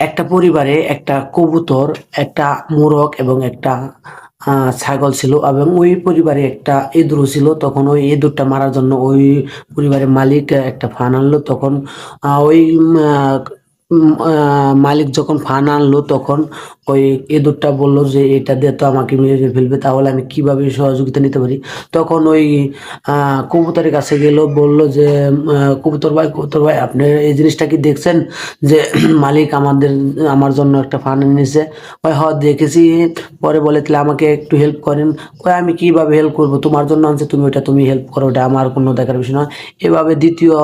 একটা পরিবারে একটা কবুতর, একটা মোরগ এবং একটা ছাগল ছিল, এবং ওই পরিবারে একটা ইঁদুরও ছিল। তখন ওই ইঁদুরটা মারার জন্য ওই পরিবারের মালিক একটা ফান আনলো। তখন ওই মালিক যখন ফান আনলো, তখন ওই ইঁদুরটা বলল যে এটা দিয়ে তো আমাকে মেরে ফেলবে, তাহলে আমি কিভাবে সহযোগিতা নিতে পারি। তখন ওই কবুতরের কাছে গেল, বলল যে কবুতর ভাই, আপনি এই জিনিসটা কি দেখছেন যে মালিক আমার জন্য একটা ফান এনেছে? ওই দেখেছি। পরে বলে, তাহলে আমাকে একটু হেল্প করেন। কই, আমি কিভাবে হেল্প করব? তোমার জন্য আনছে, তুমি হেল্প করো, ওটা আমার কোনো দেখার বিষয় নয়। এভাবে দ্বিতীয়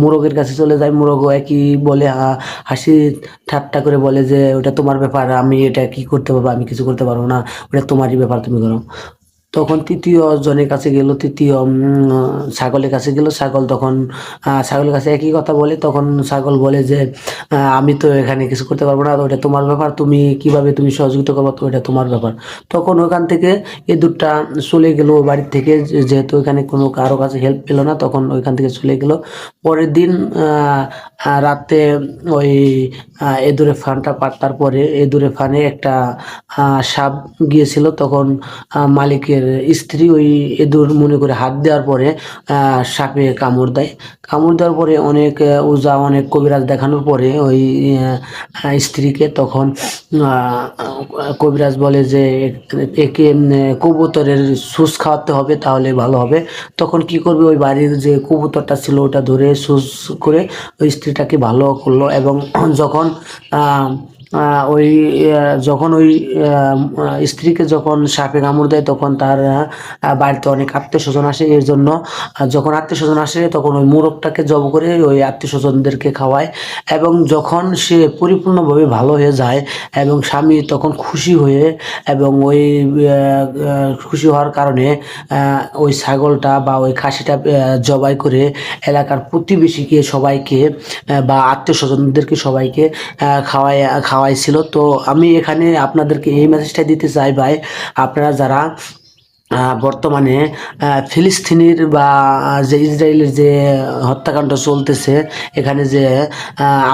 মোরগের কাছে চলে যায়। মোরগও একই বলে, হাসি ঠাট্টা করে বলে যে ওটা তোমার ব্যাপার, আমি এটা কি করতে পারবো? আমি কিছু করতে পারবো না, ওটা তোমারই ব্যাপার, তুমি করো। তখন তৃতীয় জনের কাছে গেল, তৃতীয় ছাগলের কাছে গেল। ছাগল তখন ছাগলের কাছে একই কথা বলে। তখন ছাগল বলে যে আমি তো এখানে কিছু করতে পারবো না, ওটা তোমার ব্যাপার, তুমি সহযোগিতা করবো, তো ওটা তোমার ব্যাপার। তখন ওখান থেকে এই দুটা চলে গেল বাড়ির থেকে, যেহেতু এখানে কোনো কারো কাছে হেল্প পেলো না, তখন ওইখান থেকে চলে গেল। পরের দিন রাতে ওই এঁদুরে ফানটা পাতার পরে এঁদুরে ফানে একটা সাপ গিয়েছিল। তখন মালিকের স্ত্রী ওই ইঁদুর মনে করে হাত দেওয়ার পরে সাপে কামড় দেয়। কামড় দেওয়ার পরে অনেক ওঝা, অনেক কবিরাজ দেখানোর পরে ওই স্ত্রীকে, তখন কবিরাজ বলে যে একে কবুতরের সুস খাওয়াতে হবে, তাহলে ভালো হবে। তখন কি করবে, ওই বাড়ির যে কবুতরটা ছিল ওটা ধরে সুস করে ওই স্ত্রীটাকে ভালো করলো। এবং যখন আহ ওই যখন ওই স্ত্রীকে যখন সাপে কামড় দেয়, তখন তার বাড়িতে অনেক আত্মীয় স্বজন আসে। এর জন্য যখন আত্মীয় স্বজন আসে, তখন ওই মোরগটাকে জব করে ওই আত্মীয় স্বজনদেরকে খাওয়ায়। এবং যখন সে পরিপূর্ণভাবে ভালো হয়ে যায়, এবং স্বামী তখন খুশি হয়ে, এবং ওই খুশি হওয়ার কারণে ওই ছাগলটা বা ওই খাসিটা জবাই করে এলাকার প্রতিবেশীকে সবাইকে বা আত্মীয় স্বজনদেরকে সবাইকে খাওয়াইছিল। তো আমি এখানে আপনাদেরকে এই মেসেজটা দিতে চাই ভাই, আপনারা যারা বর্তমানে ফিলিস্তিনির বা যে ইসরায়েলের যে হত্যাকাণ্ড চলতেছে, এখানে যে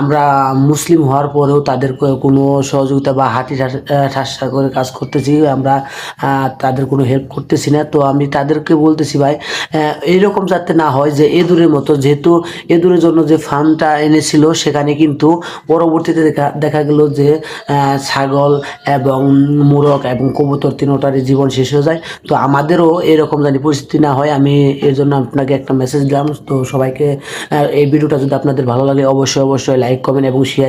আমরা মুসলিম হওয়ার পরেও তাদের কোনো সহযোগিতা বা হাতি ঠাসা করে কাজ করতেছি আমরা, তাদের কোনো হেল্প করতেছি না। তো আমি তাদেরকে বলতেছি ভাই, এইরকম যাতে না হয় যে এদুরের মতো, যেহেতু এদুরের জন্য যে ফান্ডটা এনেছিল সেখানে কিন্তু পরবর্তীতে দেখা গেল যে ছাগল এবং মোরগ এবং কবুতর তিনোটারই জীবন শেষ হয়ে যায়। তো আমাদেরও এরকম জানি পরিস্থিতি না হয়, আমি এর জন্য আপনাকে একটা মেসেজ দিলাম। তো সবাইকে এই ভিডিওটা যদি আপনাদের ভালো লাগে, অবশ্যই অবশ্যই লাইক, কমেন্ট এবং শেয়ার